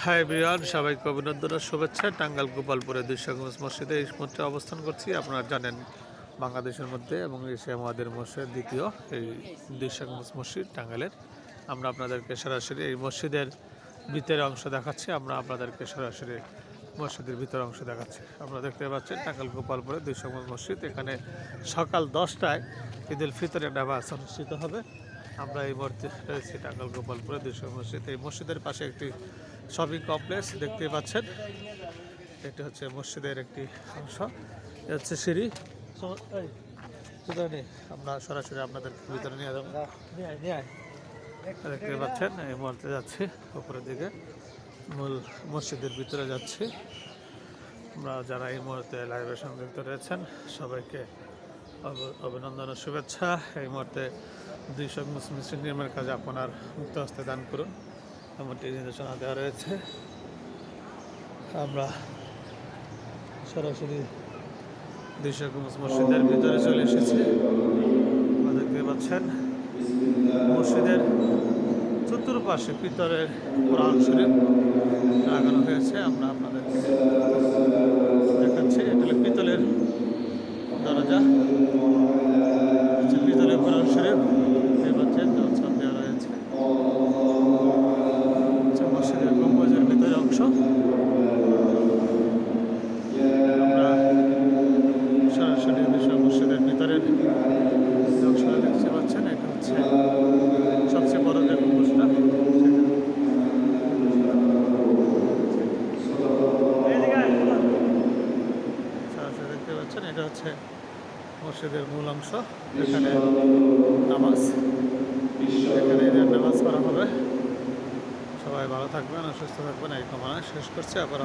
Hi everyone, সবাইকে অভিনন্দন ও শুভেচ্ছা। টাঙ্গাইল গোপালপুরে 200 মসজিদে এই মুহূর্তে অবস্থান করছি। আপনারা জানেন বাংলাদেশের মধ্যে এবং এশিয়া মহাদেশের মধ্যে দ্বিতীয় এই 200 মসজিদ টাঙ্গাইলের। আমরা আপনাদেরকে সরাসরি এই মসজিদের ভিতরের অংশ দেখাচ্ছি। আমরা আপনাদেরকে সরাসরি মসজিদের ভিতরের অংশ দেখাচ্ছি। আপনারা দেখতে পাচ্ছেন টাঙ্গাইল গোপালপুরে 200 মসজিদ। এখানে সকাল 10টায় ঈদ উল ফিতরের নামাজ অনুষ্ঠিত হবে। আমরা এই মুহূর্তে রয়েছি টাঙ্গাইল গোপালপুরে 200 মসজিদ। এই মসজিদের পাশে একটি শপিং কমপ্লেক্স দেখতে পাচ্ছেন। এটি হচ্ছে মসজিদের একটি অংশ। এটা হচ্ছে সিঁড়ি। আমরা সরাসরি আপনাদের ভিতরে নিয়ে যাবো। দেখতে পাচ্ছেন এই মুহূর্তে যাচ্ছি উপরের দিকে, মূল মসজিদের ভিতরে যাচ্ছি। আমরা যারা এই মুহূর্তে লাইভে সংযুক্ত রয়েছেন সবাইকে অভিনন্দন ও শুভেচ্ছা। এই মুহূর্তে 200 মসজিদ নির্মাণের কাজে আপনার মুক্ত হস্তে দান করুন এমনটি নির্দেশনা দেওয়া রয়েছে। আমরা সরাসরি 200 মসজিদের ভিতরে চলে এসেছি। দেখতে পাচ্ছেন মসজিদের চতুর্পাশে পিতলের কোরআন শরীফ লাগানো হয়েছে। আমরা আপনাদেরকে দেখাচ্ছি। এটা হলো পিতলের দরজা, পিতলের কোরআন শরীফ দেখতে পাচ্ছেন, জলছাপ দেওয়া রয়েছে। মসজিদের গম্বুজের ভিতরে অংশ। আমরা সরাসরি মসজিদের ভিতরের অংশটা দেখতে পাচ্ছেন। এটা হচ্ছে সবচেয়ে বড় যে গম্বুজটা, সরাসরি দেখতে পাচ্ছেন। এটা হচ্ছে মসজিদের মূল অংশ। এখানে নামাজ পড়া হবে। সবাই ভালো থাকবেন, সুস্থ থাকবেন এই কামনা শেষ করছি। আবার